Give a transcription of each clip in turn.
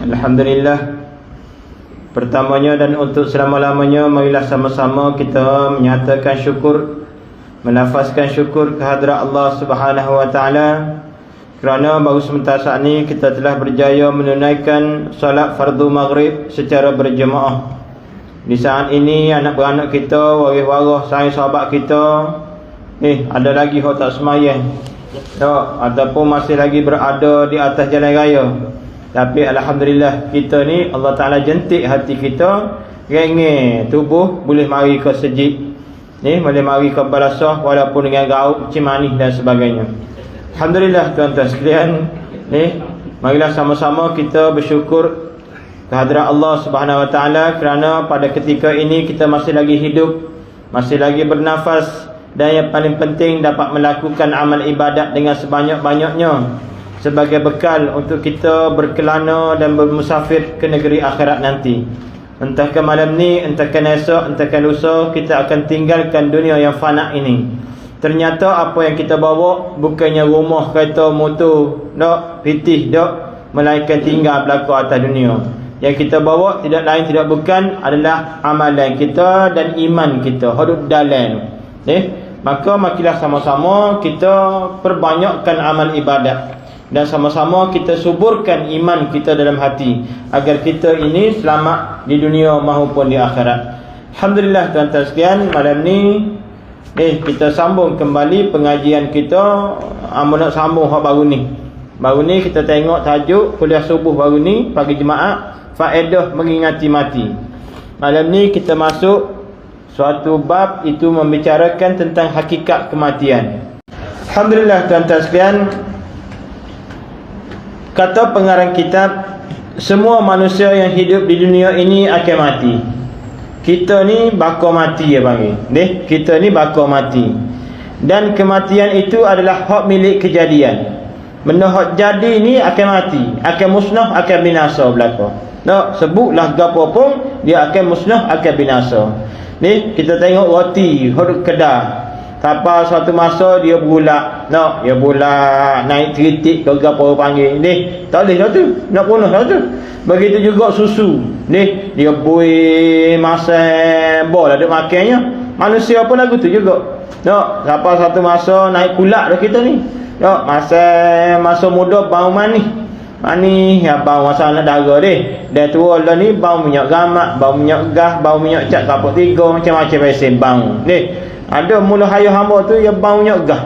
Alhamdulillah. Pertamanya dan untuk selama-lamanya, marilah sama-sama kita menyatakan syukur, melafazkan syukur kehadrat Allah Subhanahu wa taala, kerana baru sebentar saat ini kita telah berjaya menunaikan solat fardu maghrib secara berjemaah. Di saat ini anak beranak kita, waris-waris sahabat kita ada lagi yang tak semayang ataupun masih lagi berada di atas jalan raya. Tapi Alhamdulillah, kita ni Allah Ta'ala jentik hati kita, rengeh tubuh, boleh mari ke sejid, boleh mari ke balasah walaupun dengan gaut, cimanih dan sebagainya. Alhamdulillah tuan-tuan sekalian, marilah sama-sama kita bersyukur kehadrat Allah Subhanahu wa taala kerana pada ketika ini kita masih lagi hidup, masih lagi bernafas, dan yang paling penting dapat melakukan amal ibadat dengan sebanyak-banyaknya sebagai bekal untuk kita berkelana dan bermusafir ke negeri akhirat nanti. Entah ke malam ni, entah ke esok, entah ke lusa, kita akan tinggalkan dunia yang fana ini. Ternyata apa yang kita bawa bukannya rumah, kereta, motor, pitih, melainkan tinggal berlaku atas dunia. Yang kita bawa tidak lain tidak bukan adalah amalan kita dan iman kita, hudud dalan. Maka marilah sama-sama kita perbanyakkan amal ibadat dan sama-sama kita suburkan iman kita dalam hati agar kita ini selamat di dunia maupun di akhirat. Alhamdulillah tuan-tuan sekalian, malam ni kita sambung kembali pengajian kita. Nak sambung hak baru ni. Baru ni kita tengok tajuk kuliah subuh baru ni pagi Jumaat, faedah mengingati mati. Malam ni kita masuk suatu bab, itu membicarakan tentang hakikat kematian. Alhamdulillah tuan-tuan sekalian, kata pengarang kitab, semua manusia yang hidup di dunia ini akan mati. Kita ni bakal mati ya panggil. Kita ni bakal mati. Dan kematian itu adalah hak milik kejadian. Benda hak jadi ni akan mati, akan musnah, akan binasa belaka. Sebutlah gapo pun dia akan musnah, akan binasa. Kita tengok roti hak kedah. Sampai suatu masa dia berulak. Dia berulak, naik kritik ke apa panggil. Tak boleh dah tu. Nak punah dah tu. Begitu juga susu. Dia buih masa bol ada makannya. Manusia pun lagu tu juga. Sampai suatu masa naik kulak dah kita ni. Masa muda bau manis. Manis ya, bau masalah darah dia. Dia tua lah ni bau minyak gamak, bau minyak gas, bau minyak cat kapuk tiga, macam-macam pesen bau. Ada mula hayah hamba tu ya bau minyak gas.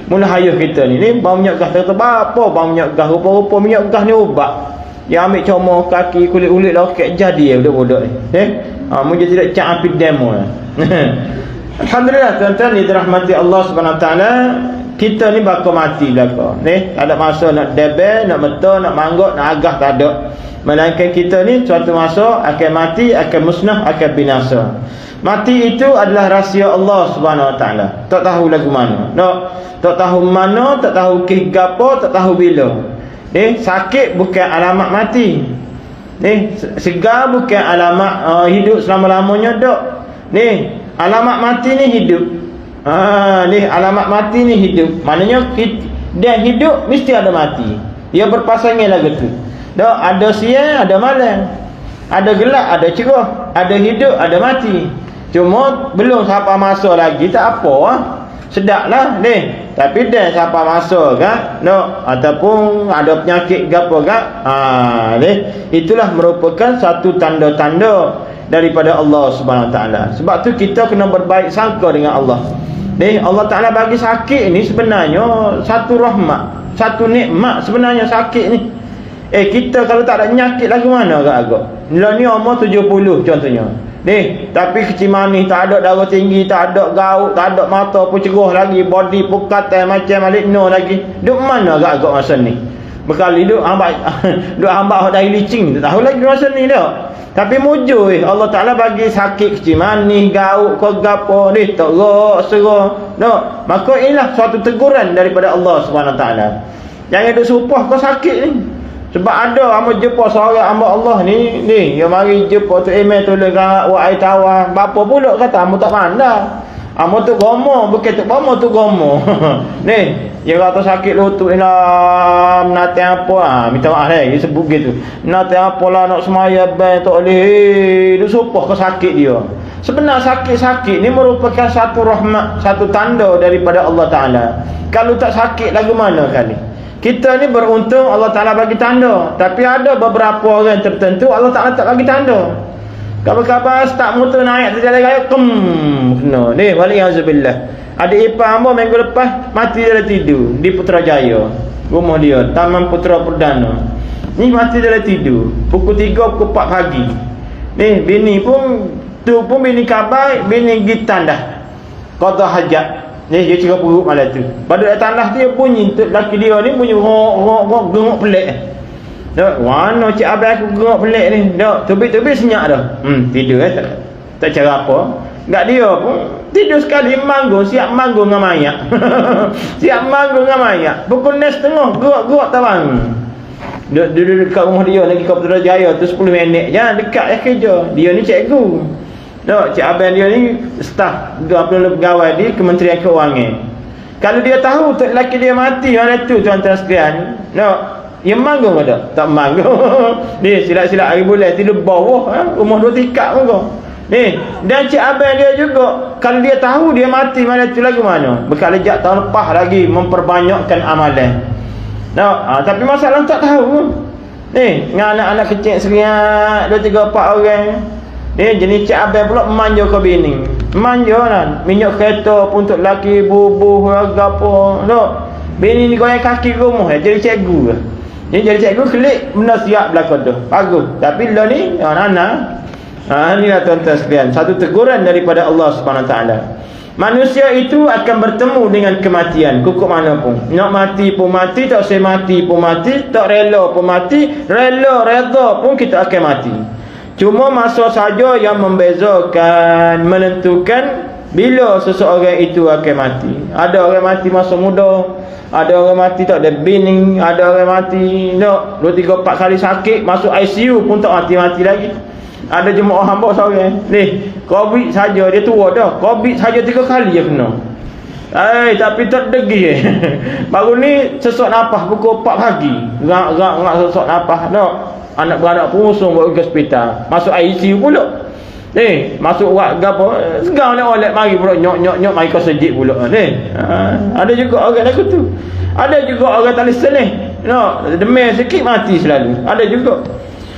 Mula hayah kita ni bau minyak gas. Kata apa bau minyak gas? Rupa-rupa minyak gas ni ubat. Dia ambil comor kaki, kulit-kulit lokek jadi budak-budak ni. Mungkin tidak cak api demo. Alhamdulillah tuan-tuan ni dirahmati Allah Subhanahu wa taala. Kita ni bakal mati belaka. Ada masa nak debel, nak meto, nak manggut, nak agah tak ada. Melainkan kita ni suatu masa akan mati, akan musnah, akan binasa. Mati itu adalah rahsia Allah Subhanahu wa taala. Tak tahu lagu mana. Tak tahu mana, tak tahu ke gapo, tak tahu bila. Sakit bukan alamat mati. Segar bukan alamat hidup selama-lamanya dak. Alamat mati ni hidup. Alamat mati ni hidup. Maknanya dia hidup mesti ada mati. Dia berpasangan lagu tu. Ada siang, ada malam. Ada gelap, ada cerah. Ada hidup, ada mati. Cuma belum sampai masa lagi tak apa sedaplah tapi dah sampai masa kan ataupun ada penyakit gapo kan itulah merupakan satu tanda-tanda daripada Allah Subhanahu wa taala. Sebab tu kita kena berbaik sangka dengan Allah. Allah Taala bagi sakit ni sebenarnya satu rahmat, satu nikmat sebenarnya sakit ni. Kita kalau tak ada penyakit lagu mana agak-agak. Ni umur 70 contohnya. Tapi kecil manis, tak ada darah tinggi, tak ada gaut, tak ada mata pun cerah lagi, body pun kata macam Malik Nur lagi. Duk mana agak-agak masa ni? Berkali duk hamba dari licing, tak tahu lagi masa ni dah. Tapi mujur Allah Ta'ala bagi sakit kecil manis, gaut, kogapo, tak rak, serah. Maka inilah suatu teguran daripada Allah Subhanahu Wa Ta'ala. Jangan duk supah kau sakit ni. Sebab ada hamba jumpa seorang hamba Allah ni yang mari jumpa tu email tulis wa ai tawah. Bapa pula kata hamba tak pandai. Amo tu gomo, bukan tu bomo tu gomo. Ni, dia kata sakit lutut ni lah, nate apa minta maaf dia sebut gitu. Nate apa lah nak semaya ben tak boleh. Dia supah ke sakit dia. Sebenar sakit-sakit ni merupakan satu rahmat, satu tanda daripada Allah Taala. Kalau tak sakit lagu mana kali? Kita ni beruntung Allah Taala bagi tanda, tapi ada beberapa orang tertentu Allah Taala tak bagi tanda. Kabar-kabar tak mutu naik terjalan raya kena. Ni waliyazubillah. Ada ipar hamba minggu lepas mati dalam tidur di Putrajaya. Rumah dia Taman Putra Perdana. Ni mati dalam tidur pukul 3 pukul 4 pagi. Ni bini pun tu pun bini kabar, bini gitan dah. Qada hajat. Ni dia cerita perut malam tu. Pada tanah dia bunyi laki dia ni bunyi rok gengok pelik. Dak, mana cik abang aku gerak pelik ni. Dak, tebi-tebi senyap dah. Tidur tak cara apa. Enggak dia pun tidur sekali manggung, siap manggung dengan mayat. Siap manggung dengan mayat. Pukul 9:30 gerak-gerak tawang. Duduk dekat rumah dia lagi kat Putrajaya tu 10 minit. Jangan dekat kerja. Dia ni cikgu. Dak, cik abang dia ni staf pegawai di Kementerian Kewangan. Kalau dia tahu tok lelaki dia mati malam tu tuan-tuan sekalian. Dak, dia manggung ada? Tak manggung. Ni silap-silap hari bulan tidur bawah rumah 2 tingkat pun kau. Ni dan cik abang dia juga kalau dia tahu dia mati malam tu lagu mana? Bekal lejak tahun lepas lagi memperbanyakkan amalan. Tapi masalah tak tahu. Ni dengan anak-anak kecil seriak 2 3 4 orang. Ni jenis cik abang pula manja ke bini. Manja kan. Minyak kereta pun untuk laki bubuh harga apa. Tak. Bini ni goyang kaki rumah jadi cikgu ke. Dia jadi cikgu kelik benda siap belakang tu. Bagus. Tapi lah ni anak-anak. Inilah tuan-tuan sekalian, satu teguran daripada Allah Subhanahu Wa Taala. Manusia itu akan bertemu dengan kematian kukuk mana pun. Nak mati pun mati, tak usah mati pun mati, tak rela pun mati, reda pun kita akan mati. Cuma masa saja yang membezakan, menentukan bila seseorang itu akan mati. Ada orang mati masa muda, ada orang mati tak ada bini, ada orang mati nak 2 3 4 kali sakit masuk ICU pun tak mati-mati lagi. Ada jemaah hamba seorang ni COVID saja dia tua dah. COVID saja 3 kali dia kena. Tapi tak degi baru ni sesak nafas pukul 4 pagi. Rak sesak nafas dak. Anak beranak pusung bawa ke hospital. Masuk ICU pula. Masuk wad gapo segang nak oleh mari pula nyok mari kau sejik pula ada juga orang lagu tu. Ada juga orang tak listening. Demam sikit mati selalu. Ada juga.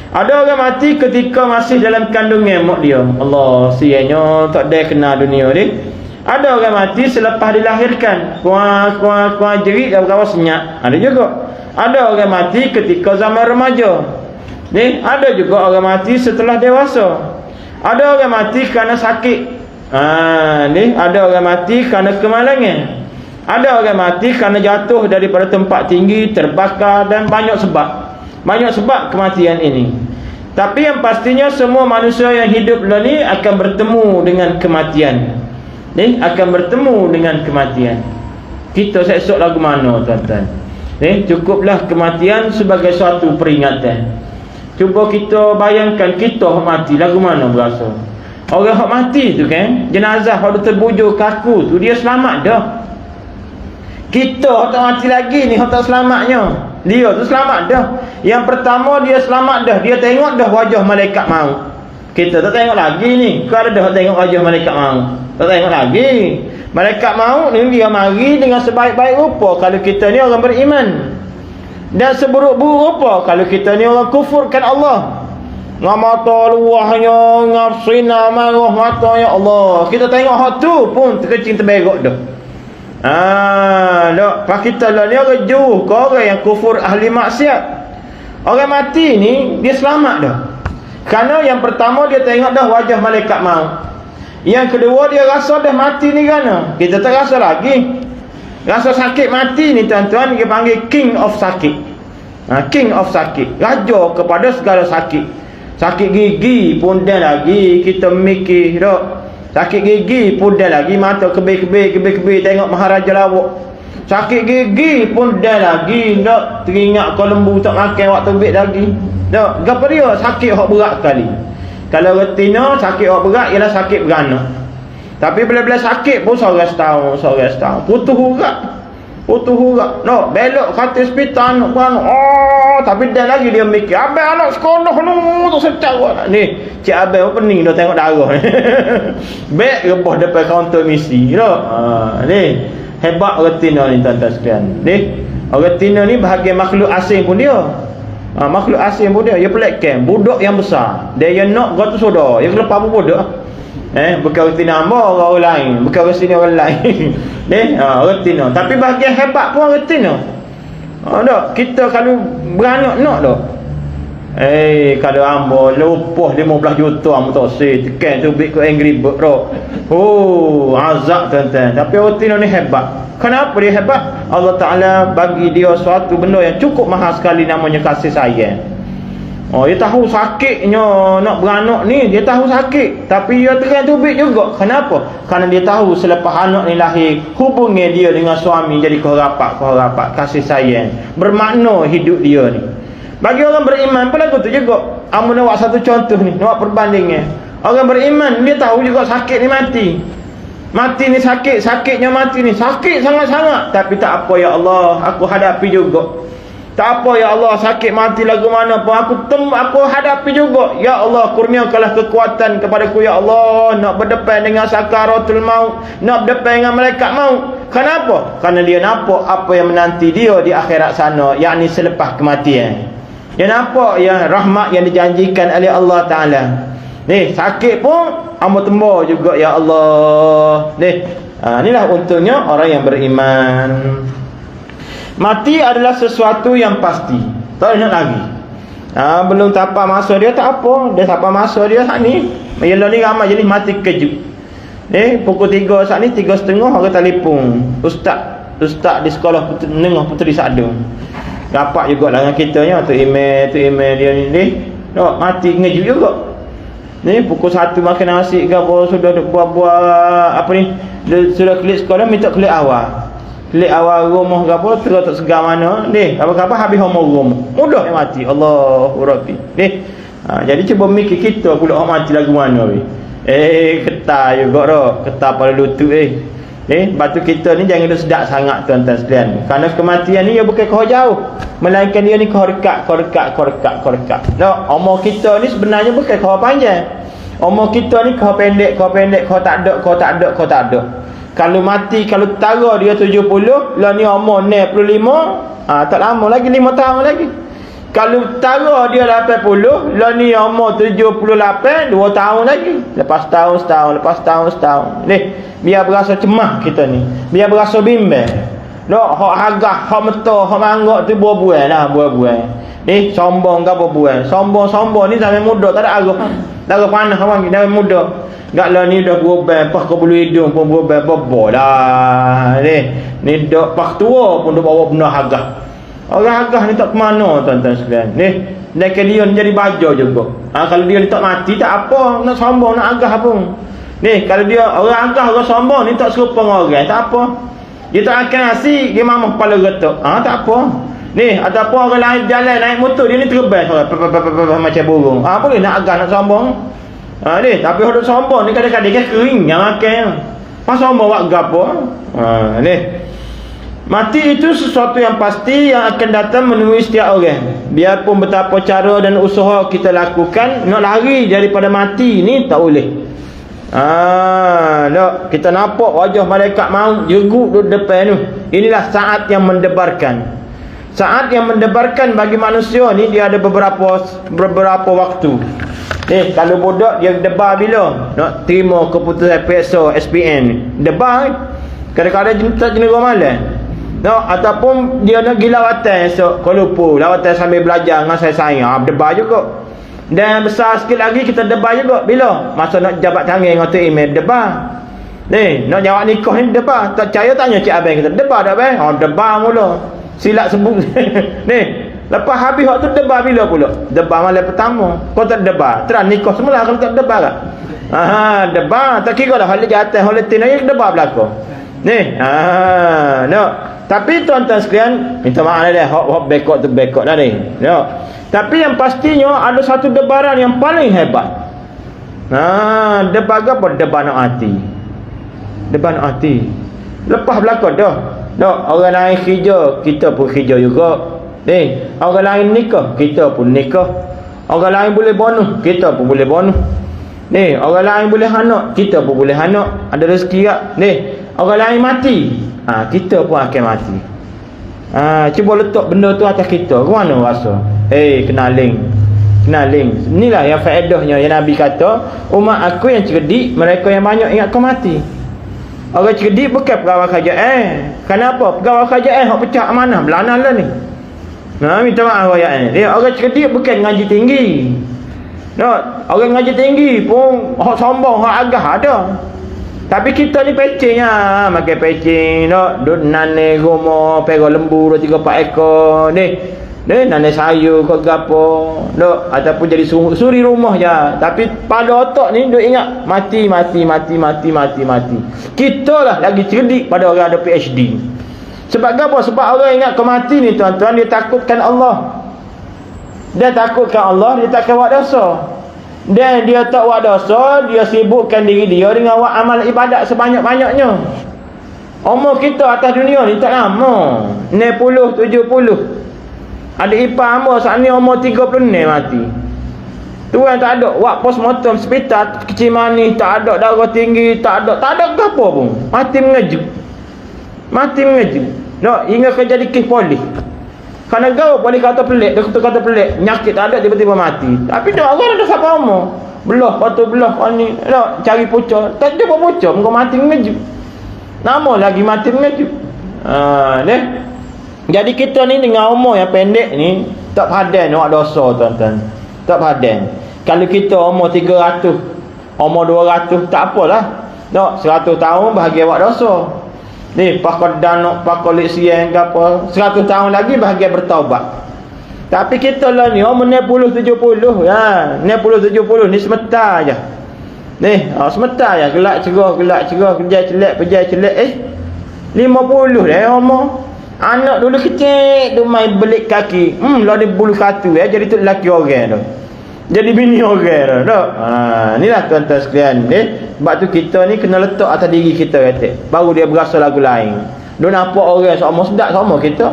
Ada orang mati ketika masih dalam kandungan mak dia. Allah, sianya tak ada kena dunia ni. Ada orang mati selepas dilahirkan. Kuah jerit dan berapa senyap. Ada juga. Ada orang mati ketika zaman remaja. Ni ada juga orang mati setelah dewasa. Ada orang mati kerana sakit. Ni ada orang mati kerana kemalangan. Ada orang mati kerana jatuh daripada tempat tinggi, terbakar dan banyak sebab. Banyak sebab kematian ini. Tapi yang pastinya semua manusia yang hidup ni akan bertemu dengan kematian. Ni akan bertemu dengan kematian. Kita esok lagu mana tuan-tuan? Ni cukuplah kematian sebagai suatu peringatan. Cuba kita bayangkan kita mati lagu mana berasa. Orang hak mati tu kan, jenazah hak terbujur kaku tu dia selamat dah. Kita tak mati lagi ni hak tak selamatnya. Dia tu selamat dah. Yang pertama dia selamat dah. Dia tengok dah wajah malaikat maut. Kita tak tengok lagi ni. Kau ada dah tengok wajah malaikat maut. Tak tengok lagi. Malaikat maut ni dia mari dengan sebaik-baik rupa kalau kita ni orang beriman. Dan seburuk-buruk rupa kalau kita ni orang kufurkan Allah. Ngam mata luahnya, ngam sinar marah matanya Allah. Kita tengok hak tu pun terkecing terberok dah. Pak kita lah ni orang jauh ke orang yang kufur ahli maksiat. Orang mati ni dia selamat dah. Kerana yang pertama dia tengok dah wajah malaikat maut. Yang kedua dia rasa dah mati ni kerana kita tak rasa lagi. Rasa sakit mati ni tuan-tuan dia panggil king of sakit. King of sakit, raja kepada segala sakit. Sakit gigi pun dah lagi kita mikir dak. Sakit gigi pun dah lagi mata kebir-kebir tengok Maharaja Lawak. Sakit gigi pun dah lagi nak teringat kau lembu tak makan waktu terbit lagi. Tak, gapo dia sakit hak berat kali. Kalau retina sakit hak berat ialah sakit beranak. Tapi bila-bila sakit pun seorang setahun. Putus urat. No, belok kata hospital nak buang. Oh, tapi dan lagi dia mikir, abang anak sekolah tu secara ni. Cik abang pening dah tengok darah. Baik rebah depan kaunter misi. Ni hebat orang Tino ni tuan-tuan sekalian. Ni orang Tino ni bahagian makhluk asing pun dia. Makhluk asing pun dia pelikkan budak yang besar. Dia nak gatu soda. Dia lepas apa budak? Bukan orang Tino orang lain, bukan orang sini orang lain. Orang Tino. Tapi bahagian hebat pun orang Tino. Tak, kita kalau beranak nak tak. Kalau ambo lupuh 15 juta ambo tak say tekan tu bit ke Angry Bird tak. Azab tuan-tuan. Tapi orang Tino ni hebat. Kenapa dia hebat? Allah Ta'ala bagi dia suatu benda yang cukup mahal sekali, namanya kasih sayang. Dia tahu sakitnya nak beranak ni, dia tahu sakit, tapi dia terang tubik juga. Kenapa? Kerana dia tahu selepas anak ni lahir, hubungi dia dengan suami jadi keharapat, kasih sayang, bermakna hidup dia ni. Bagi orang beriman pun lagu tu juga. Amun nak buat satu contoh ni, nak buat perbandingan. Orang beriman dia tahu juga sakit ni mati ni sakitnya mati ni sakit sangat-sangat, tapi tak apa ya Allah, aku hadapi juga. Tak apa ya Allah, sakit mati lagu mana pun aku hadapi juga. Ya Allah, kurniakanlah kekuatan kepadaku ya Allah, nak berdepan dengan sakaratul maut, nak berdepan dengan malaikat maut. Kenapa? Kerana dia nampak apa yang menanti dia di akhirat sana, yakni selepas kematian. Dia nampak yang rahmat yang dijanjikan oleh Allah Ta'ala. Ni sakit pun amba tembak juga ya Allah. Ni inilah untungnya orang yang beriman. Mati adalah sesuatu yang pasti, tak nak lagi. Belum tapak masa dia tak apa. Dia tapak masa dia saat ni. Yalah ni ramai jenis mati kejut. Pukul 3 saat ni 3.30 orang telefon. Ustaz di sekolah menengah Puteri Sadung. Dapat juga lah dengan kita nya tu email dia ni. Mati ngejut juga. Ni pukul 1 makan nasi ke apa, sudah buat apa ni. Dia sudah klik sekolah minta klik awal. Klik awal rumah ke apa, terus tak segar mana. Apa-apa habis homo rumah. Mudah yang mati. Allahu Rabbi. Jadi cuba mikir kita pula orang mati lagu mana weh. Ketar juga dah. Ketar pada lutut batu kita ni jangan duk sedap sangat tuan-tuan sekalian. Kerana kematian ni dia bukan kau jauh, melainkan dia ni kau dekat. Umur kita ni sebenarnya bukan kau panjang. Umur kita ni kau pendek, kau tak ada. Kalau mati, kalau tara dia 70, lah ni umur 65, tak lama lagi, 5 tahun lagi. Kalau tara dia 80, lah ni umur 78, 2 tahun lagi. Lepas setahun. Ni, biar berasa cemas kita ni. Biar berasa bimbang. Hak hargah, hak metah, hak manggak tu buah-buah lah, Ni, sombong ke buah-buah. Sombong ni sampai muda, tak ada arah. Darah panah orang ni, darah muda. Gaklah ni dah berubah, pas ke bulu hidung pun berubah, bobo dah. Ni dah pas tua pun dah bawa benda hargah. Orang hargah ni tak ke mana tuan-tuan sekalian. Ni, dan dia jadi baja juga. Kalau dia ni tak mati tak apa, nak sombong, nak hargah pun. Ni, kalau dia orang hargah, orang sombong ni tak serupa orang, tak apa. Dia tak akan nasi, dia mamah kepala getuk. Tak apa. Ni, ataupun orang lain jalan naik motor, dia ni terbang macam burung. Boleh nak hargah, nak sombong. Ni, tapi kalau sombong ni kadang-kadang kan kering yang makan. Pas sombong buat gapo? Ni. Mati itu sesuatu yang pasti yang akan datang menemui setiap orang. Biarpun betapa cara dan usaha kita lakukan, nak lari daripada mati ni tak boleh. Kita nampak wajah malaikat maut jegut di depan tu. Inilah saat yang mendebarkan. Saat yang mendebarkan bagi manusia ni dia ada beberapa waktu. Kalau budak dia debar bila nak terima keputusan PSO SPN, debar kadang-kadang tak jenis malam. Ataupun dia nak pergi lawatan esok Kuala Lumpur, lawatan sambil belajar dengan saya debar juga. Dan besar sikit lagi kita debar juga bila masa nak jabat tangan dengan tu email debar. Nak jawab nikah ni debar. Tak percaya tanya cik abang kita debar tak abang? Debar mula. Silat sebut. Lepas habis waktu debar bila pula? Debar malam pertama. Kau tak debar, terang nikah semula kalau tak debar tak? Debar. Tak kira dah hal jatuh hal tin aja debar belakang. Tapi tuan-tuan sekalian, minta maaf dah hok bekok tu bekok dah ni. Tapi yang pastinya ada satu debaran yang paling hebat. Debar apa? Debar nak mati. depan hati. Lepas belakang dah. Orang lain kerja, kita pun kerja juga. Orang lain nikah, kita pun nikah. Orang lain boleh bonus, kita pun boleh bonus. Orang lain boleh anak, kita pun boleh anak. Ada rezeki tak? Orang lain mati, kita pun akan mati. Cuba letak benda tu atas kita. Ke mana rasa? Kenaling. Inilah yang faedahnya yang Nabi kata, umat aku yang cerdik, mereka yang banyak ingat kau mati. Orang cerdik bukan pegawai kerajaan. Kenapa? Pegawai kerajaan hak pecah amanah, belana lah ni. Minta maaf ayat ni. Orang cerdik bukan ngaji tinggi. Orang ngaji tinggi pun hak sombong, hak agah ada. Tapi kita ni pecing makan pecing, duduk nane rumah, pera lembu 2 3 4 ekor ni. Nane sayur ke gapo, ataupun jadi suri rumah je. Tapi pada otak ni duk ingat mati. Kita lah lagi cerdik pada orang ada PhD. Sebab apa? Sebab orang ingat kemati ni tuan-tuan, dia takutkan Allah. Dia takutkan Allah, dia takkan buat dosa. Dan dia tak buat dosa, dia sibukkan diri dia dengan buat amal ibadat sebanyak-banyaknya. Umur kita atas dunia ni tak lama, 60 70. Ada ipar hamba saat ni umur 30 ni mati. Tu yang tak ada buat postmortem hospital kecil manis, tak ada darah tinggi, tak ada apa pun. Mati mengejut. Hingga ke jadi kes polis. Kerana kau polis kata pelik, doktor kata pelik, nyakit tak ada, tiba-tiba mati. Tapi dah orang ada siapa umur. Belah patu belah ni, cari pucuk. Tak ada pucuk, kau mati mengejut. Nama lagi mati mengejut. Jadi kita ni dengan umur yang pendek ni tak padan buat dosa tuan-tuan. Tak padan. Kalau kita umur 300, umur 200 tak apalah. 100 tahun bahagia buat dosa. Pakar danuk, pakar liksian ke apa, 100 tahun lagi bahagia bertaubat. Tapi kita lah ni umur 60 70 ya. 60 70 ni semeta aja. Semeta aja, gelak cerah, kerja celak, 50 dah umur. Anak dulu kecil tu main belik kaki. Lah dia bulu katu jadi tu lelaki orang tu. Jadi bini orang tu. Inilah tuan-tuan sekalian. Sebab tu kita ni kena letak atas diri kita kata. Baru dia berasa lagu lain. Dia nampak orang sama sedap sama kita.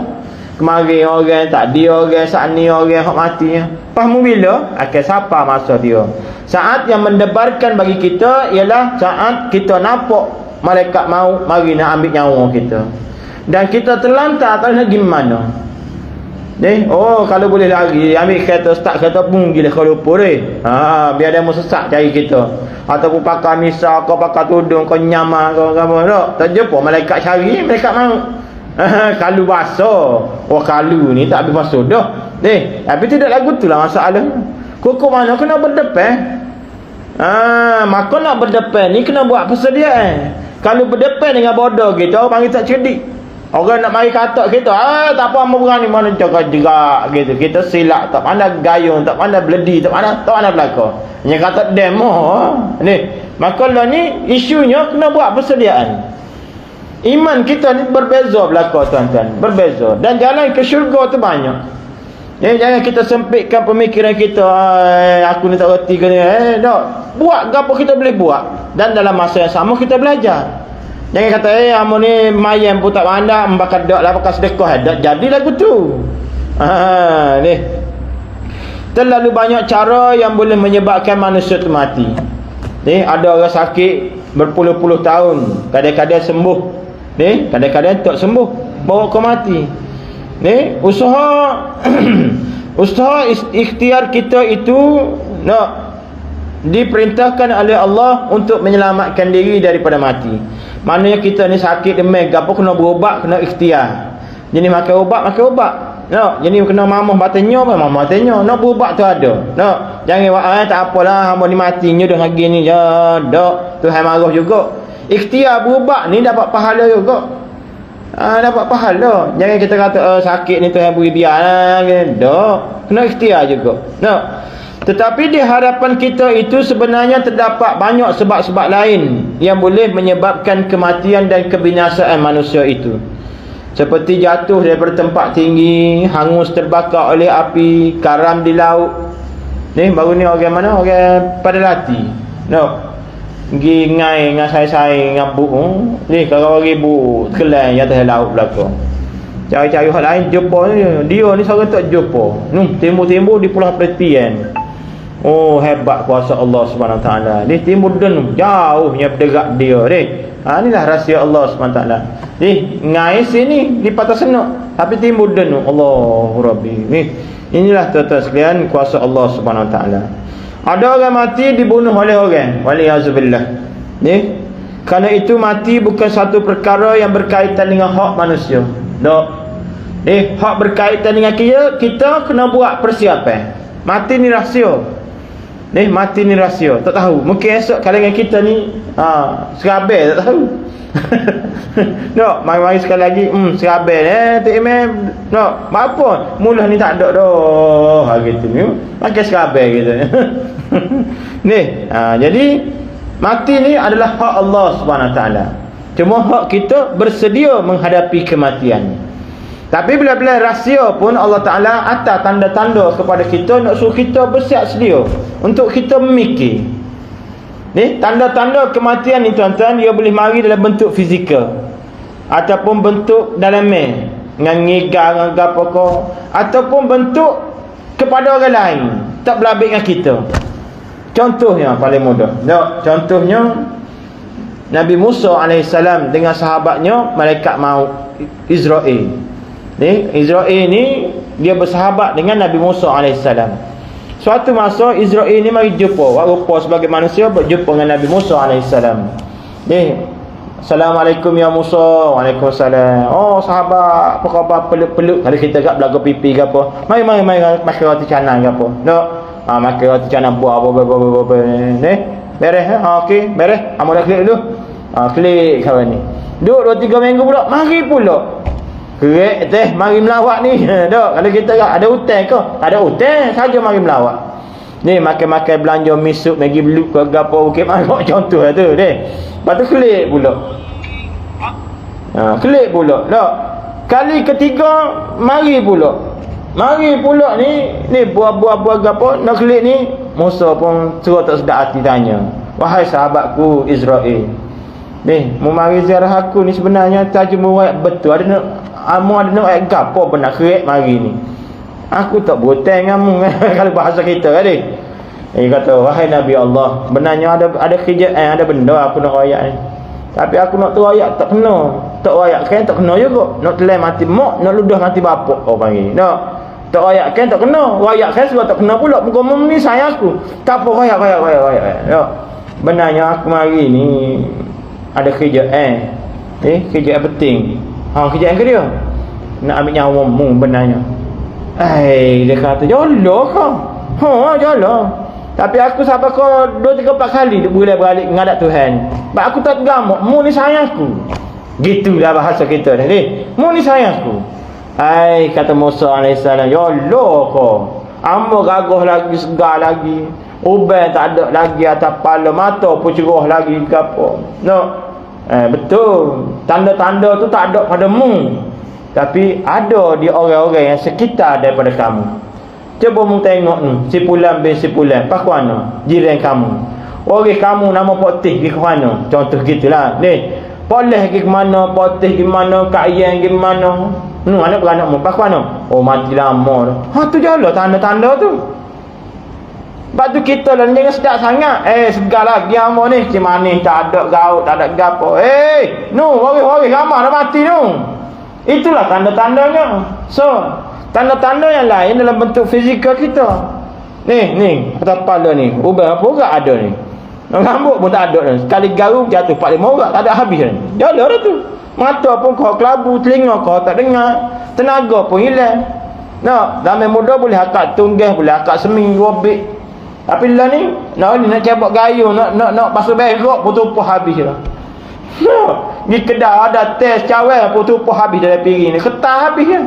Kemarin orang, tak dia orang, saat ni orang hak mati. Faham bila? Akan siapa masa dia. Saat yang mendebarkan bagi kita ialah saat kita nampak malaikat maut mari nak ambil nyawa kita. Dan kita terlantar tak nak pergi mana. Kalau boleh lari, ambil kereta start kereta pun gila kalau lupa biar dia mau sesak cari kita. Ataupun pakai misal, kau pakai tudung, kau nyamar, kau apa tak jumpa malaikat cari, malaikat mau. Kalu basah. Kalu ni tak habis basah dah. Tapi tidak lagu tu lah masalah. Kok mana kena berdepan? Maka nak berdepan ni kena buat persediaan. Kalau berdepan dengan bodoh kita, orang panggil tak cerdik. Orang nak mari kata kita, tak apa mau berani mana cakap jerak gitu. Kita silap, tak pandai gayung, tak pandai beledi, tak pandai belaka. Hanya kata demo ni. Maka lah ni isunya kena buat persediaan. Iman kita ni berbeza belaka tuan-tuan, berbeza. Dan jalan ke syurga tu banyak. Jangan kita sempitkan pemikiran kita, aku ni tak reti ke ni. Buat apa kita boleh buat. Dan dalam masa yang sama kita belajar. Jangan kata amu ni mayam pun tak pandai, membakar dak lah pakai sedekah dak jadi lagu tu. Ni. Terlalu banyak cara yang boleh menyebabkan manusia tu mati. Ada orang sakit berpuluh-puluh tahun, kadang-kadang sembuh. Kadang-kadang tak sembuh, bawa ke mati. Usaha ikhtiar kita itu diperintahkan oleh Allah untuk menyelamatkan diri daripada mati. Maknanya kita ni sakit demam gapo kena berubat, kena ikhtiar. Jadi makan ubat. Jadi kena mamah batannya, mamah batannya. Nak berubat tu ada. Jangan tak apalah hamba ni matinya dengan gini je. Tuhan marah juga. Ikhtiar berubat ni dapat pahala juga. Dapat pahala. Jangan kita kata sakit ni Tuhan beri biar kena ikhtiar juga. Tetapi di hadapan kita itu sebenarnya terdapat banyak sebab-sebab lain yang boleh menyebabkan kematian dan kebinasaan manusia itu. Seperti jatuh daripada tempat tinggi, hangus terbakar oleh api, karam di laut. Baru ni orang mana? Orang pada lati. Pergi ngai dengan saya ngabuk. Ni kalau ribu kelai atas laut belaka. Cari-cari hal lain jumpa ni. Dia ni seorang tak jumpa. Timbul-timbul di Pulau Perhentian. Oh, hebat kuasa Allah Subhanahu Wa Taala. Ni timbul dan jauhnya bergerak dia ni. Inilah rahsia Allah Subhanahu Wa Taala. Ni ngai sini di patah senuk tapi timbul dan Allahu Rabbi. Ni inilah tuan-tuan sekalian kuasa Allah Subhanahu Wa Taala. Ada orang mati dibunuh oleh orang. Waliyazubillah. Ni kerana itu mati bukan satu perkara yang berkaitan dengan hak manusia. Tak. Ni hak berkaitan dengan kita kena buat persiapan. Mati ni rahsia. Ni mati ni rahsia. Tak tahu. Mungkin esok kalangan kita ni serabel tak tahu. No, mari sekali lagi serabel tak imam. No, apa? Mula ni tak ada dah. Gitu ni. Pakai serabel gitu. Ni, jadi mati ni adalah hak Allah Subhanahu Wa Taala. Cuma hak kita bersedia menghadapi kematian. Tapi bila-bila rahsia pun Allah Taala atas tanda-tanda kepada kita nak suruh kita bersiap sedia untuk kita memikir. Ni tanda-tanda kematian ni tuan-tuan, dia boleh mari dalam bentuk fizikal ataupun bentuk dalaman dengan ngigar dengan apa-apa, ataupun bentuk kepada orang lain tak berlabik dengan kita. Contohnya paling mudah. Contohnya Nabi Musa AS dengan sahabatnya malaikat maut Israel. Ni Israel ni dia bersahabat dengan Nabi Musa AS. Suatu masa Israel ni mari jumpa, rupa sebagai manusia berjumpa dengan Nabi Musa AS. Ni Assalamualaikum ya Musa. Waalaikumsalam. Oh sahabat, apa khabar? Peluk-peluk. Kalau kita kat belaga pipi ke apa, mari makan roti canang ke apa. Makan roti canang buah apa ni. Beres okey, beres. Amo dah klik dulu. Klik kawan ni. Duduk 2-3 minggu pula, mari pula. Kerek teh mari melawat ni. Dok, kalau kita ada hutang ke? Ada hutang saja mari melawat. Ni makan-makan belanja misuk, Maggi Blue ke gapo okey marok contoh tu deh. Lepas tu klik pula. Klik pula. Dok. Kali ketiga mari pula. Mari pula ni buah-buah gapo nak klik ni. Musa pun terus tak sedap hati tanya. Wahai sahabatku Israel. Ni, mu mari ziarah aku ni sebenarnya terjemah ayat betul. Ada nak ayat gapo benar kerek mari ni. Aku tak berhutang dengan mu kalau bahasa kita tadi. Dia kata, wahai Nabi Allah, benarnya ada kerjaan, ada benda aku nak royak ni. Tapi aku nak teroyak tak kena. Tak royak kan tak kena juga. Nak telan mati mak, nak ludah mati bapak. Oh panggil. Nak tak royak kan tak kena. Royak kan sebab tak kena pula. Muka mu ni sayang aku. Tak apa royak. Ya. Benarnya aku mari ni ada kerjaan. Kerjaan penting. Kerjaan ke dia? Nak ambil nyawa mu benarnya. Dia kata, jolo kau. Jolo. Tapi aku sampai kau 2-3-4 kali boleh balik menghadap Tuhan. Sebab aku tak gamuk. Mu ni sayangku. Gitulah bahasa kita ni. Mu ni sayangku. Kata Musa AS. Jolo kau. Ambo gagah lagi, segar lagi. Uban tak ada lagi atas kepala. Mata pun cerah lagi ke apa. No. Betul. Tanda-tanda tu tak ada pada mu. Tapi ada di orang-orang yang sekitar daripada kamu. Cuba mu tengok ni, si Pulan bin si Pulan, pak mana? Jiran kamu. Orang kamu nama Potih pergi ke mana? Contoh gitulah. Ni, Poleh pergi ke mana? Potih pergi mana? Kak Yang pergi mana? Anak beranak mu, pak mana? Oh, mati lama dah. Tu je lah tanda-tanda tu. Sebab tu kita lah jangan sedap sangat. Segar lagi apa ni? Si manis tak ada gaut, tak ada gapo. Wari ramah dah mati tu. Itulah tanda-tandanya. So, tanda-tanda yang lain dalam bentuk fizikal kita. Ni, atas kepala ni. Ubat apa orang ada ni. Rambut pun tak ada ni. Sekali garu jatuh 4-5 orang. Tak ada habis ni. Jalan dah tu. Mata pun kau kelabu, telinga kau tak dengar. Tenaga pun hilang. Zaman muda boleh akak tunggah, boleh akak seminggu robik. Tapi lah ni, nak cabak gayung, nak basuh berak pun tumpah habis dah. Di kedai ada tes cawel pun tumpah habis dalam piring ni. Ketah habis kan.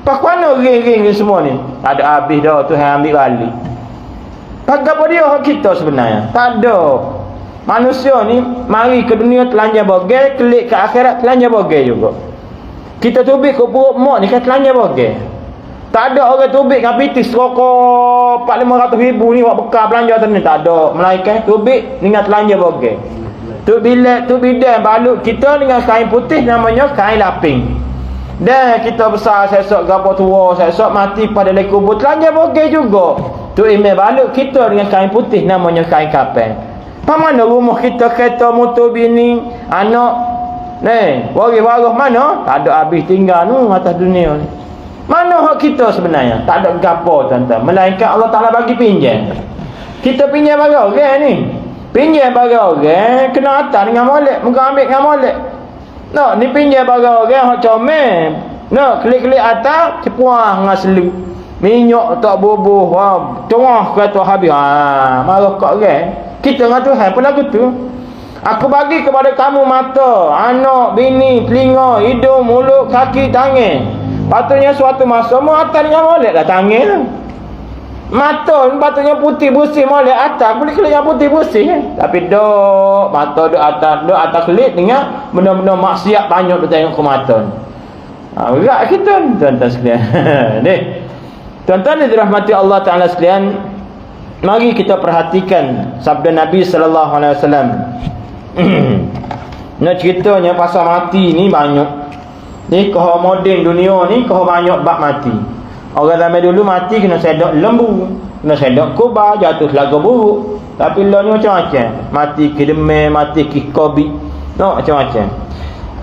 Pak mana ring-ring ni semua ni? Tak ada habis dah, Tuhan ambil balik. Pak apa dia hak kita sebenarnya? Tak ada. Manusia ni mari ke dunia telanjang bogel, kelik ke akhirat telanjang bogel juga. Kita tubik ke perut mak ni kan telanjang bogel. Tak ada orang tubik dengan pitis rokok 400-500 ribu ni buat bekal belanja atas ni. Tak ada. Melainkan tubik dengan telanjang bogel. tuk bidan balut kita dengan kain putih namanya kain laping. Dan kita besar sesok gapo tua sesok mati pada dalam kubur telanjang bogey juga. Tuk imam balut kita dengan kain putih namanya kain kapen. Mana rumah kita kereta motor bini anak ni waris-waris mana? Tak ada habis tinggal nu atas dunia ni. Mana hak kita sebenarnya? Tak ada gapo tuan-tuan. Melainkan Allah Taala bagi pinjam. Kita pinjam bagi orang ni. Pinjam bagi orang kena atas dengan molek, muka ambil dengan molek. Nak ni pinjam bagi orang hak comel. Nak klik-klik atas cepuah dengan selu. Minyak tak bubuh. Wah, tengah kata habis. Marah kat orang. Kita dengan Tuhan pun lagu tu. Aku bagi kepada kamu mata, anak, bini, telinga, hidung, mulut, kaki, tangan. Patutnya suatu masa mu atas dengan molek dah tangan tu. Mata patutnya putih bersih molek atas, boleh kelip yang putih bersih kan? Tapi dok mata dok atas kelip dengan benda-benda maksiat banyak dok tengok ke mata ni. Berat kita tuan-tuan sekalian. Ni. Tuan-tuan yang dirahmati Allah Taala sekalian, mari kita perhatikan sabda Nabi sallallahu alaihi wasallam. Nak ceritanya pasal mati ni banyak. Ni kau moden dunia ni kau banyak bab mati. Orang zaman dulu mati kena sedok lembu, kena sedok kubah, jatuh laga buruk. Tapi lah ni macam-macam. Mati ke demam, mati ke covid. No, macam-macam.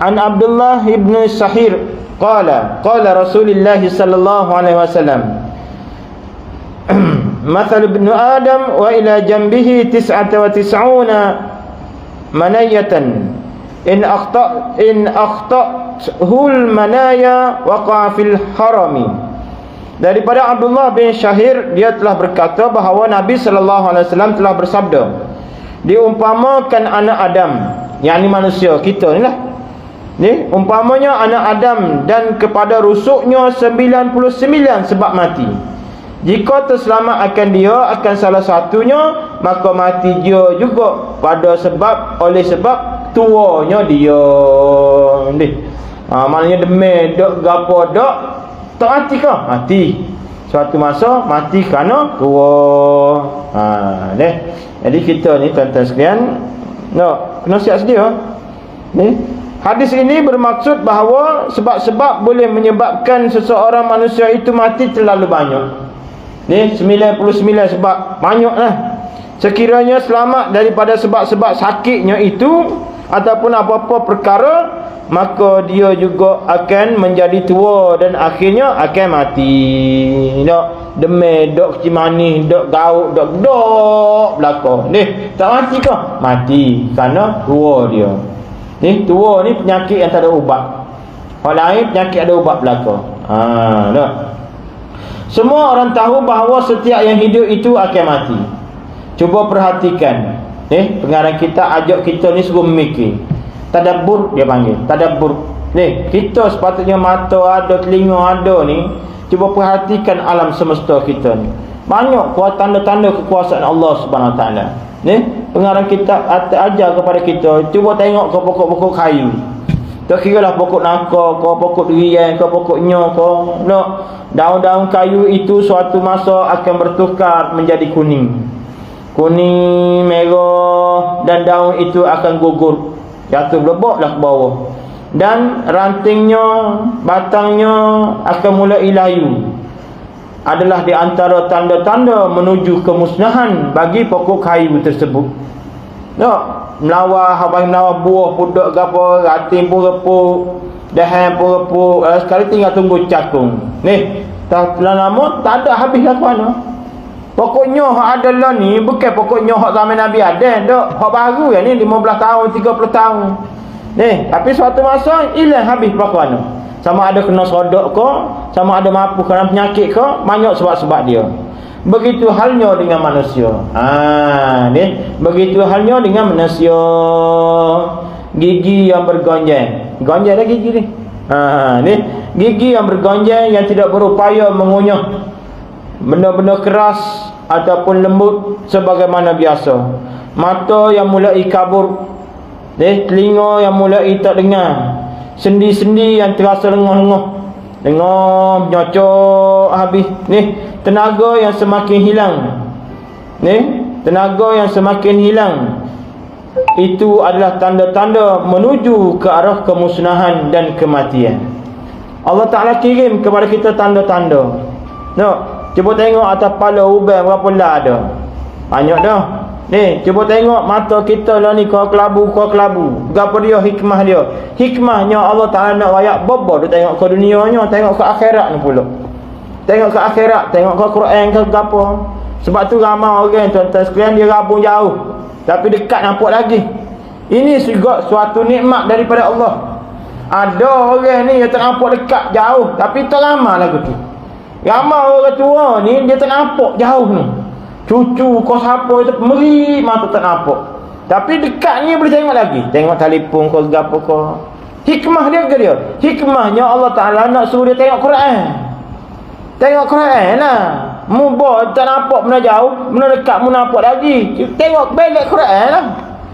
An Abdullah ibn Sahir qala Rasulullah sallallahu alaihi wasallam Mathal ibn Adam wa ila jambihi 99 manayatan in akhta'hul manaya waqa fil harami. Daripada Abdullah bin Syahir, dia telah berkata bahawa Nabi sallallahu alaihi wasallam telah bersabda, diumpamakan anak Adam, yakni manusia kita ni lah. Ni umpamanya anak Adam dan kepada rusuknya 99 sebab mati. Jika terselamat akan dia akan salah satunya, maka mati dia juga oleh sebab tuanya dia. Ni. Maknanya demam dok gapo dok tak mati ke? Mati. Suatu masa mati kerana tua. Ni. Jadi kita ni tuan-tuan sekalian, kena siap sedia. Ni. Hadis ini bermaksud bahawa sebab-sebab boleh menyebabkan seseorang manusia itu mati terlalu banyak. Ni 99 sebab, banyaklah. Sekiranya selamat daripada sebab-sebab sakitnya itu ataupun apa-apa perkara, maka dia juga akan menjadi tua dan akhirnya akan mati. Dok demam, dok kecil manis, dok gauk, dok belaka. Ni tak mati ke? Mati kerana tua dia. Ni tua ni penyakit yang tak ada ubat. Orang lain penyakit ada ubat belaka. Dok. Semua orang tahu bahawa setiap yang hidup itu akan mati. Cuba perhatikan. Pengarang kita ajak kita ni suruh memikir. Tadabbur dia panggil. Tadabbur. Kita sepatutnya mata ada, telinga ada ni. Cuba perhatikan alam semesta kita ni. Banyak tanda-tanda kekuasaan Allah Subhanahu Wa Taala. Pengarang kita ajar kepada kita, cuba tengok ke pokok-pokok kayu. Tak kira lah pokok nangka ke, pokok durian ke, pokok nyo ke. Daun-daun kayu itu suatu masa akan bertukar menjadi kuning. Kuning, merah, dan daun itu akan gugur. Jatuh leboklah ke bawah. Dan rantingnya, batangnya akan mulai layu. Adalah di antara tanda-tanda menuju kemusnahan bagi pokok kayu tersebut. Melawah buah pudak gapo, ranting pun repuk, dahan pun repuk, sekali tinggal tunggu cakung. Tak lama tak ada habis lah mana. Pokoknya hak ada lah ni bukan pokoknya hak zaman Nabi ada, dak. Hak baru ya ni 15 tahun, 30 tahun. Tapi suatu masa hilang habis pokoknya. Sama ada kena sodok ke, sama ada mampu kerana penyakit ke, banyak sebab-sebab dia. Begitu halnya dengan manusia. Begitu halnya dengan manusia. Gigi yang bergonjang. Gonjang dah gigi ni. Gigi yang bergonjang yang tidak berupaya mengunyah benda-benda keras ataupun lembut sebagaimana biasa. Mata yang mulai kabur. Telinga yang mulai tak dengar. Sendi-sendi yang terasa lengah-lengah. Dengar nyocok habis. Tenaga yang semakin hilang. Tenaga yang semakin hilang. itu adalah tanda-tanda menuju ke arah kemusnahan dan kematian. Allah Ta'ala kirim kepada kita tanda-tanda. Cuba tengok atas kepala uban berapa lah ada. Banyak dah. Ni, cuba tengok mata kita lah ni, kau kelabu. Gapo dia hikmah dia? Hikmahnya Allah Ta'ala nak rayak bobo dia tengok ke dunianya, tengok ke akhirat ni pula. Tengok ke akhirat, tengok ke Quran ke gapo. Sebab tu ramai orang tuan-tuan sekalian dia rabung jauh, tapi dekat nampak lagi. Ini juga suatu nikmat daripada Allah. Ada orang ni dia tak nampak dekat jauh, tapi tak ramai lagu tu. Ramai orang tua ni dia tak nampak jauh ni. Cucu kau siapa itu meri mata tak nampak. Tapi dekat ni boleh tengok lagi. Tengok telefon kau gapo kau. Hikmah dia ke dia? Hikmahnya Allah Ta'ala nak suruh dia tengok Quran. Tengok Quran lah. Mu tak nampak benda jauh, benda dekat mu nampak lagi. Tengok balik Quran lah,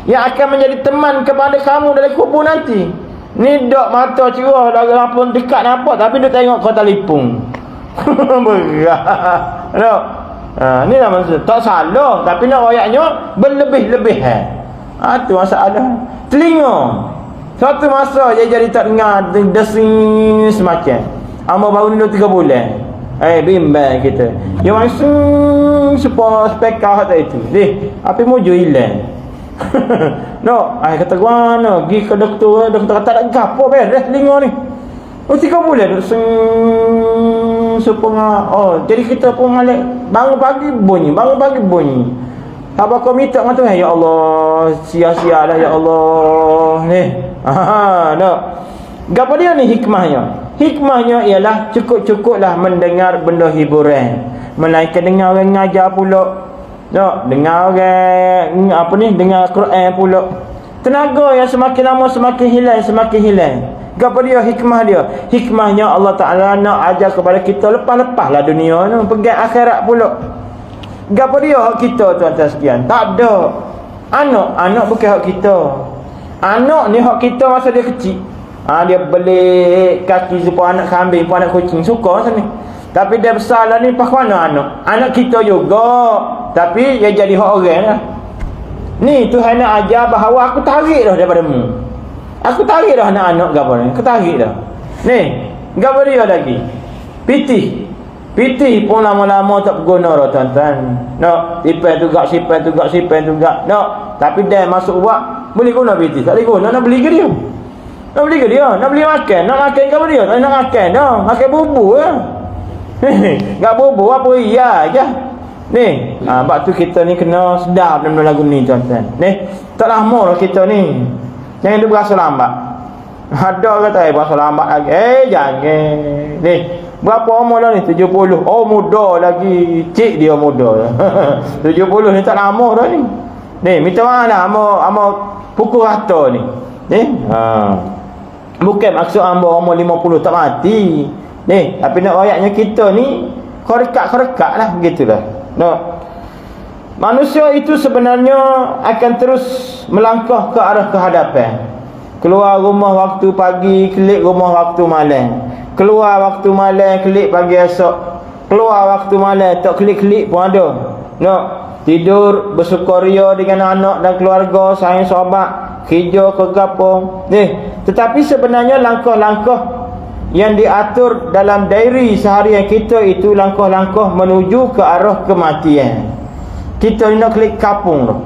yang akan menjadi teman kepada kamu dalam kubur nanti. Ni dok mata cerah dah lampun dekat nampak, tapi dia tengok kau telefon. Berat. Ni lah maksud. Tak salah, tapi nak ayatnya berlebih-lebihan. Tu masalah. Telinga. Suatu masa dia jadi tak dengar desing semacam. Amba baru ni 2-3 bulan. Bimbang kita. Yang masuk supaya spekah tak itu. Apa muju hilang. Kata gua pergi ke doktor kata tak ada gapo beres telinga ni. 3 bulan duk supaya jadi kita pun malik bangun pagi bunyi. Apa kau minta dengan Tuhan, ya Allah, sia-sia dah ya Allah ni. Gapo dia ni hikmahnya? Hikmahnya ialah cukup-cukuplah mendengar benda hiburan, melainkan dengar orang ngajar pula. Dengar orang dengar Quran pula. Tenaga yang semakin lama semakin hilang. Gapo dia hikmah dia? Hikmahnya Allah Ta'ala nak ajar kepada kita lepas-lepaslah dunia ni, pegang akhirat pula. Gapo dia hak kita tuan-tuan sekalian? Tak ada. Anak bukan hak kita. Anak ni hak kita masa dia kecil. Dia belik kaki supaya anak kambing, supaya anak kucing, suka macam ni. Tapi dia besar lah ni, pas mana anak kita juga, tapi dia jadi hak orang lah. Ni Tuhan nak ajar bahawa aku tarik dah daripada mu. Aku tarik dah anak-anak gapo ni. Aku tarik dah. Ni, gapo dia lagi? Pitih pun lama-lama tak berguna dah tuan-tuan. Sipai tugak. Tapi dia masuk buat, boleh guna pitih. Tak boleh guna, nak beli ke dia? Nak beli makan. Nak makan gapo dia? Tak nak makan dah. Makan bubur lah. Gak bubur apa iya aja. Ni, sebab tu kita ni kena sedar benda lagu ni tuan-tuan. Ni, tak lama dah kita ni. Jangan dia berasa lambat. Ada kata berasa lambat lagi. Jangan. Ni, berapa umur dah ni? 70. Oh, muda lagi. Cik dia muda. 70 ni tak lama dah ni. Ni, minta maaf lah ama pukul rata ni. Ni, bukan maksud hamba umur 50 tak mati. Ni, tapi nak ayatnya kita ni korekat lah, begitulah. Manusia itu sebenarnya akan terus melangkah ke arah kehadapan. Keluar rumah waktu pagi, kelik rumah waktu malam. Keluar waktu malam, kelik pagi esok. Keluar waktu malam, tak kelik-kelik pun ada. Tidur bersukaria dengan anak dan keluarga, sayang sahabat, kerja ke gapo. Tetapi sebenarnya langkah-langkah yang diatur dalam diary seharian kita itu langkah-langkah menuju ke arah kematian. Kita ni nak klik kampung tu.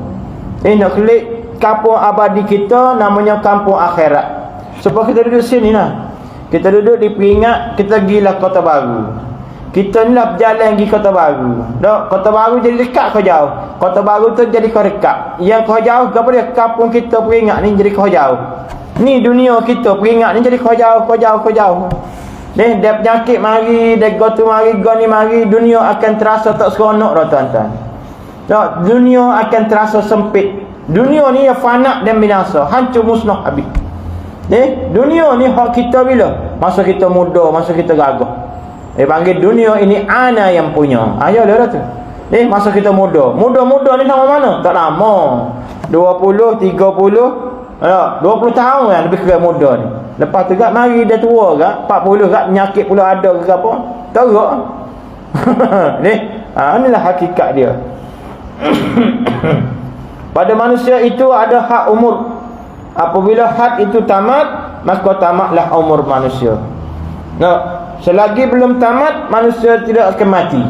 Nak klik kampung abadi kita, namanya kampung akhirat. Sebab kita duduk sini lah. Kita duduk di Peringat, kita pergilah Kota Baru. Kita ni lah berjalan pergi Kota Baru. Kota Baru jadi dekat ke jauh? Kota Baru tu jadi kau dekat. Yang kau jauh, apa dia? Kampung kita Peringat ni jadi kau jauh. Ni dunia kita Peringat ni jadi kau jauh. Dia penyakit mari, dia gotu mari, go ni mari, dunia akan terasa tak seronok dah tuan-tuan. Dunia akan terasa sempit. Dunia ni fana dan binasa, hancur musnah habis. Dunia ni hak kita bila? Masa kita muda, masa kita gagah. Panggil dunia ini ana yang punya. Ayo dah tu. Masa kita muda. Muda ni sama mana? Tak lama. 20, 30, 20 tahun kan lebih kurang muda ni. Lepas tu gak mari dah tua gak 40 gak penyakit pula ada ke apa? Teruk. Inilah hakikat dia. Pada manusia itu ada hak umur. Apabila had itu tamat, maka tamatlah umur manusia. Selagi belum tamat, manusia tidak akan mati.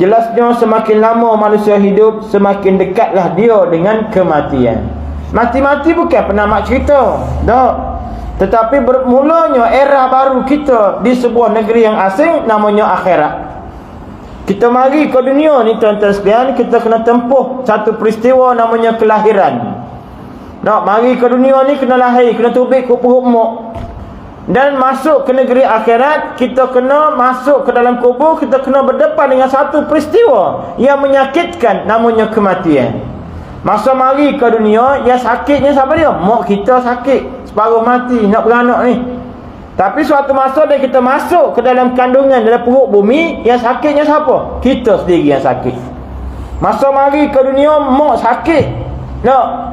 Jelasnya semakin lama manusia hidup, semakin dekatlah dia dengan kematian. Mati-mati bukan penamat cerita, tak. Tetapi bermulanya era baru kita di sebuah negeri yang asing, namanya akhirat. Kita mari ke dunia ni tuan-tuan sekalian, kita kena tempuh satu peristiwa namanya kelahiran. Mari ke dunia ni kena lahir, kena tubik ke perut mak. Dan masuk ke negeri akhirat, kita kena masuk ke dalam kubur, kita kena berdepan dengan satu peristiwa yang menyakitkan, namanya kematian. Masa mari ke dunia, yang sakitnya siapa dia? Mak kita sakit, separuh mati, nak beranak ni. Tapi suatu masa dia kita masuk ke dalam kandungan, dalam perut bumi, yang sakitnya siapa? Kita sendiri yang sakit. Masa mari ke dunia, mak sakit.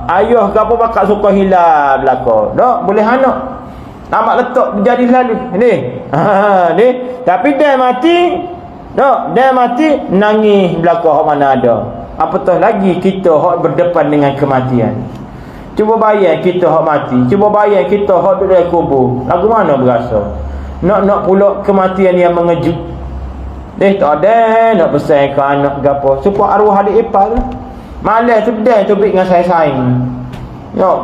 Ayah ke apa bakal suka hilang belakang. Boleh anak. Amat letak jadi selalu. Ni. Ni. Tapi dia mati. Dia mati nangis belakang hak mana ada. Apatah lagi kita hak berdepan dengan kematian. Cuba bayang kita hak mati. Cuba bayang kita hak duduk dalam kubur. Lagu mana berasa? Nak pula kematian yang mengejut. Tak ada nak pesan ke anak ke apa. Supaya arwah adik ipar tu. Malas tu dah tubik dengan saya saing.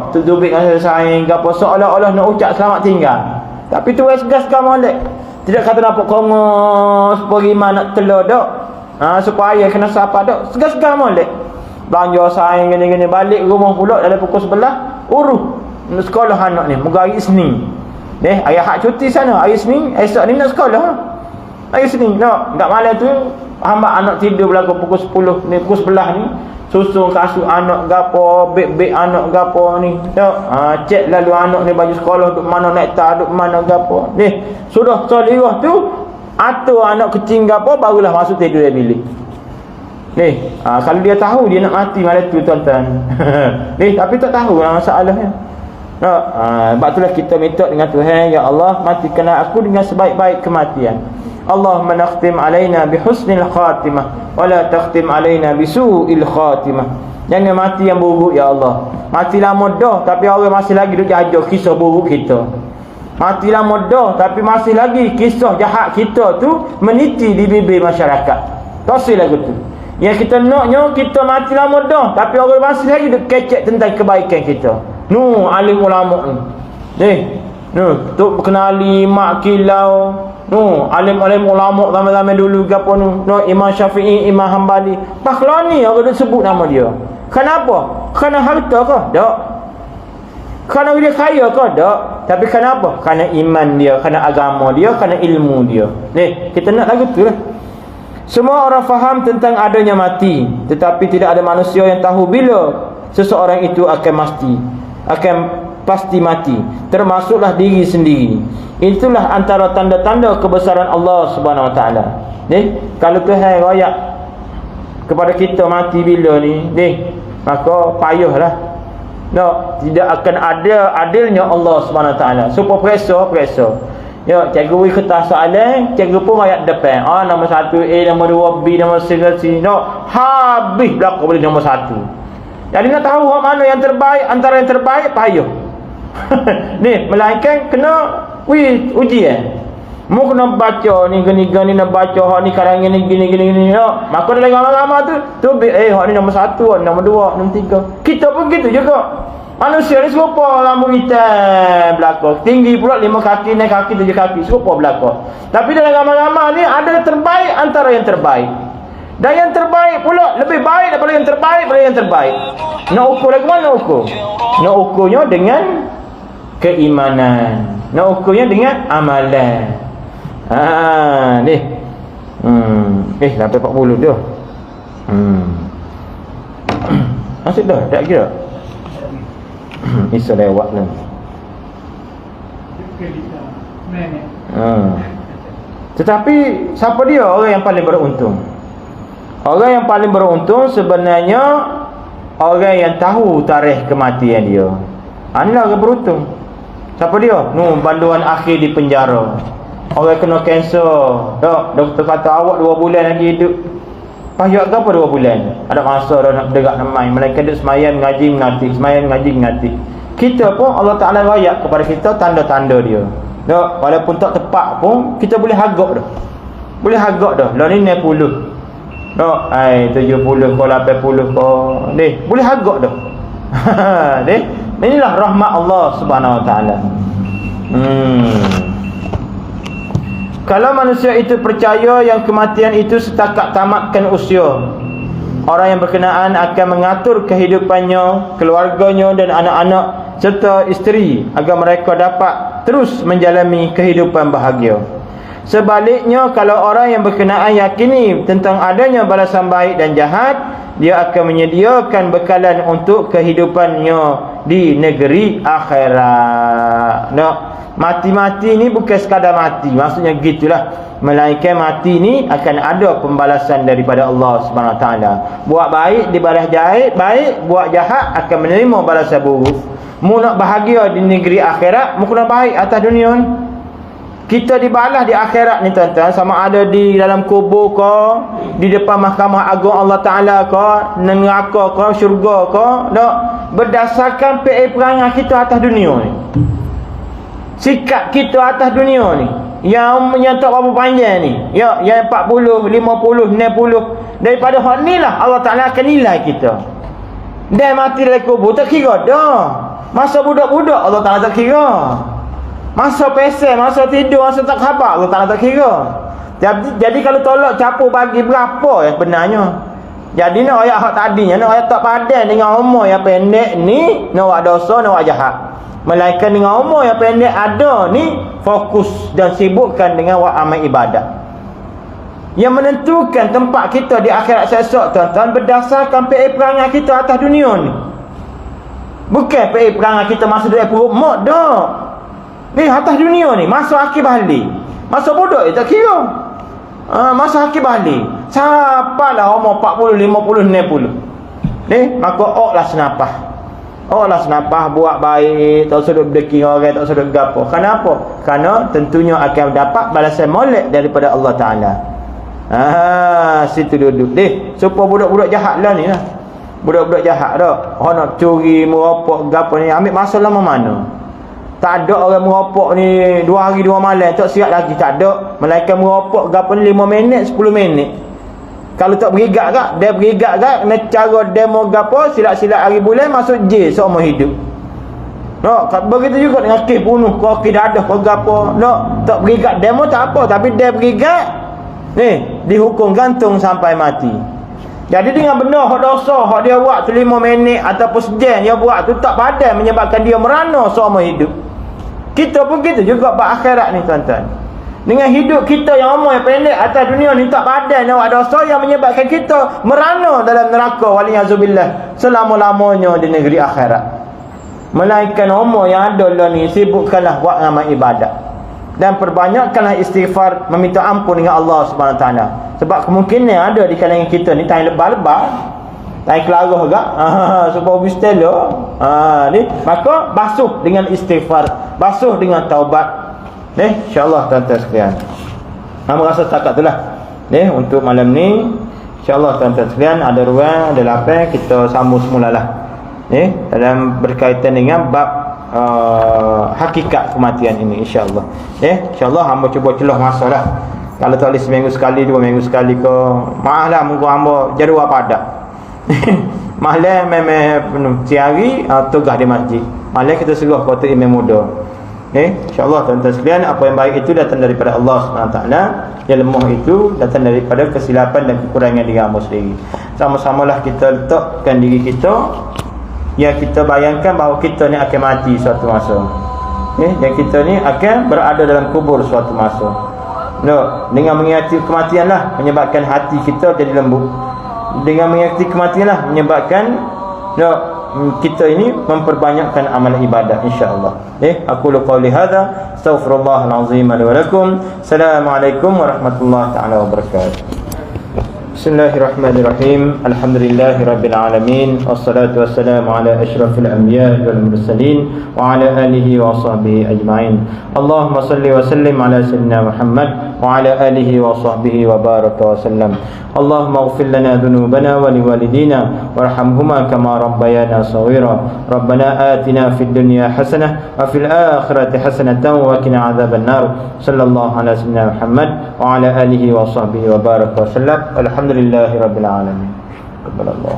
Tubik dengan saya saing gapo seolah-olah nak ucap selamat tinggal. Tapi tu segas-segas molek. Tidak kata nampak kongos perima nak telur dak. Supaya kena sapa dak. Segas-segas molek. Belanja saing gini-gini balik rumah pula dalam pukul 11 uruh nak sekolah anak ni. Moga hari Isnin. Ayah hak cuti sana hari Isnin, esok ni nak sekolah. Hari Isnin enggak malam tu hamba anak tidur belakang pukul 10 ni pukul 11 ni. Susun kasut anak gapo, beg-beg anak gapo ni. Cek lalu anak ni baju sekolah duk mana naik tak, duk mana gapo. Ni, sudah solirah tu atur anak kecil gapo barulah masuk tidur dalam bilik. Ni, kalau dia tahu dia nak mati malam tu tuan-tuan. Ni, tapi tak tahu lah masalahnya. Sebab itulah kita minta dengan Tuhan, ya Allah, matikanlah aku dengan sebaik-baik kematian. Allahumma nakhtim alaina bihusnil khatimah wa la takhtim alaina bisu'il khatimah. Jangan mati yang buruk ya Allah. Mati lama dah tapi orang masih lagi duk jaga kisah buruk kita. Mati lama dah tapi masih lagi kisah jahat kita tu meniti di bibir masyarakat. Dosa lagu tu. Yang kita naknya kita mati lama dah tapi orang masih lagi duk kecek tentang kebaikan kita. Alim ulama ni. Tu kenali mak kilau. Alim-alim ulama zaman-zaman dulu gapo Imam Syafi'i, Imam Hambali. Pahlani orang sebut nama dia. Kenapa? Kerana harta ke? Tak. Kerana dia kaya ke? Tak. Tapi kenapa? Kerana iman dia, kerana agama dia, kerana ilmu dia. Ni, kita nak lagu tu lah. Semua orang faham tentang adanya mati, tetapi tidak ada manusia yang tahu bila seseorang itu akan pasti mati, termasuklah diri sendiri. Itulah antara tanda-tanda kebesaran Allah Subhanahu Wa Taala. Ni, kalau Tuhan royak kepada kita mati bila ni, maka payahlah. Tidak akan ada adilnya Allah Subhanahu Wa Taala. Supaya periksa. Cikgu beri kertas soalan, cikgu pun ayat depan. Nombor 1 A, nombor 2 B, nombor C. Habis belakang boleh nombor 1. Jadi nak tahu mana yang terbaik, antara yang terbaik payah. Ni, melainkan kena uji Mu kena baca ni gini-gini nak baca hak ni karang gini. Maka dalam agama tu hak ni nombor 1, nombor 2, nombor 3. Kita pun gitu juga. Manusia ni serupa rambut hitam belakang. Tinggi pula 5 kaki, naik kaki 7 kaki, serupa belakang. Tapi dalam agama ni ada yang terbaik antara yang terbaik. Dan yang terbaik pula lebih baik daripada yang terbaik. Nak ukur lagu mana ukur? Nak ukurnya dengan keimanan. Nak ukurnya dengan amalan. Ni. Sampai 40 dah. Masuk dah, tak kira. Isa lewat lah. Tetapi siapa dia orang yang paling beruntung? Orang yang paling beruntung sebenarnya orang yang tahu tarikh kematian dia. Inilah orang beruntung. Siapa dia? Banduan akhir di penjara. Orang kena kanser. Doktor kata awak 2 bulan lagi hidup. Payah ke apa 2 bulan? Ada masa dah nak bergerak nak main. Melainkan dia semayang ngaji mengatik, semayang ngaji mengatik. Kita pun Allah Ta'ala rayak kepada kita tanda-tanda dia. Tak, walaupun tak tepat pun kita boleh hagak dah. Boleh hagak dah. Lah ni 60. Tak, 70 ke 80 ke. Deh, boleh hagak dah. Deh, inilah rahmat Allah Subhanahu Wa Ta'ala. Kalau manusia itu percaya yang kematian itu setakat tamatkan usia, orang yang berkenaan akan mengatur kehidupannya, keluarganya dan anak-anak serta isteri agar mereka dapat terus menjalani kehidupan bahagia. Sebaliknya, kalau orang yang berkenaan yakini tentang adanya balasan baik dan jahat, dia akan menyediakan bekalan untuk kehidupannya di negeri akhirat. Nah, mati-mati ni bukan sekadar mati, maksudnya gitulah, melainkan mati ni akan ada pembalasan daripada Allah Subhanahu Wa Taala. Buat baik dibalas baik, buat jahat akan menerima balasan buruk. Mu nak bahagia di negeri akhirat, mu kena baik atas dunia ni. Kita dibalas di akhirat ni tuan-tuan, sama ada di dalam kubur ke, di depan mahkamah agung Allah Ta'ala ke, neraka ke, syurga ke, tak, berdasarkan perangai kita atas dunia ni, sikap kita atas dunia ni, yang tak berapa panjang ni, yang 40, 50, 60, daripada hal ni lah Allah Ta'ala akan nilai kita. Dan mati dalam kubur tak kira dah. Masa budak-budak Allah Ta'ala tak kira. Masa pesen, masa tidur, masa tak khabar Allah Ta'ala tak kira. Jadi kalau tolak capur bagi berapa yang benarnya. Jadi nak ayat hak tadinya, nak ayat tak padan dengan umur yang pendek ni, nak buat dosa, nak buat jahat. Melainkan dengan umur yang pendek ada ni, fokus dan sibukkan dengan buat amal ibadat. Yang menentukan tempat kita di akhirat esok tuan-tuan berdasarkan perangai kita atas dunia ni. Bukan perangai kita masa duduk perut mak dah. Ni atas dunia ni, masa akhir balik. Masa budak tak kira. Masa akhir balik. Siapalah umur 40, 50, 60. Ni, maka oklah senapah. Oklah senapah, buat baik, tak sudut berdeki orang, tak sudut gapo. Kenapa? Kerana tentunya akan dapat balasan molek daripada Allah Ta'ala. Situ duduk. Supaya budak-budak jahat lah ni lah. Budak-budak jahat dah. Orang nak curi, meropok, gapo ni, ambil masa lama mana? Tak ada orang meropok ni 2 hari 2 malam tak siap lagi, tak ada. Melainkan meropok gapo ni 5 minit 10 minit. Kalau tak berigat gak, dia berigat gak nak cara demo gapo silap-silap hari bulan masuk jail seumur hidup. Tak begitu juga dengan kes bunuh kau kes dadah kau gapo. Tak berigat demo tak apa, tapi dia berigat ni dihukum gantung sampai mati. Jadi dengan benda hak dosa hak dia buat tu 5 minit ataupun sejam dia buat tu tak padan menyebabkan dia merana seumur hidup. Kita pun gitu juga pada akhirat ni tuan-tuan. Dengan hidup kita yang umur yang pendek atas dunia ni tak padan nak buat dosa yang menyebabkan kita merana dalam neraka waliyazubillah selama-lamanya di negeri akhirat. Melainkan umur yang ada lah ni sibukkanlah buat amal ibadat dan perbanyakkanlah istighfar, meminta ampun dengan Allah Subhanahu Wa Taala. Sebab kemungkinan ada di kalangan kita ni tai lebar-lebar, tai kelarah agak, sebab bistelo, ni maka basuh dengan istighfar, basuh dengan taubat. Insya-Allah tuan-tuan sekalian. Merasa setakat itulah. Untuk malam ni insya-Allah tuan-tuan sekalian ada ruang, ada lapang kita sambung semulalah. Dalam berkaitan dengan bab hakikat kematian ini insya-Allah. Insya-Allah hamba cuba celah masalah. Kalau tak boleh seminggu sekali, 2 minggu sekali ke, maaflah mungkin hamba jadual padat. Malam memang sehari tugas di masjid. Malam kita serah kota imam muda. InsyaAllah tuan-tuan sekalian, apa yang baik itu datang daripada Allah SWT. Yang lemah itu datang daripada kesilapan dan kekurangan diri hamba sendiri. Sama-samalah kita letakkan diri kita, yang kita bayangkan bahawa kita ni akan mati suatu masa. Yang kita ni akan berada dalam kubur suatu masa. Dengan mengingati kematian lah menyebabkan hati kita jadi lembut. Dengan mengingati kematian lah menyebabkan kita ini memperbanyakkan amal ibadah insya-Allah. Aku qauli hadza, astaghfirullahal azim li wa lakum. Assalamualaikum warahmatullahi taala wabarakatuh. Bismillahirrahmanirrahim. Alhamdulillahirabbil alamin. Wassalatu wassalamu ala asyrafil anbiya'i wal mursalin wa ala alihi wa sahbihi ajma'in. Allahumma salli wa sallim ala sayyidina Muhammad wa ala alihi wa sahbihi wa baraka wa sallam. اللهم اغفر لنا ذنوبنا ولوالدينا وارحمهما كما ربيانا صغيرا ربنا آتنا في الدنيا حسنة وفي الآخرة حسنة وقنا عذاب النار صلى الله على سيدنا محمد وعلى آله وصحبه وبارك وسلم الحمد لله رب العالمين. قبل الله.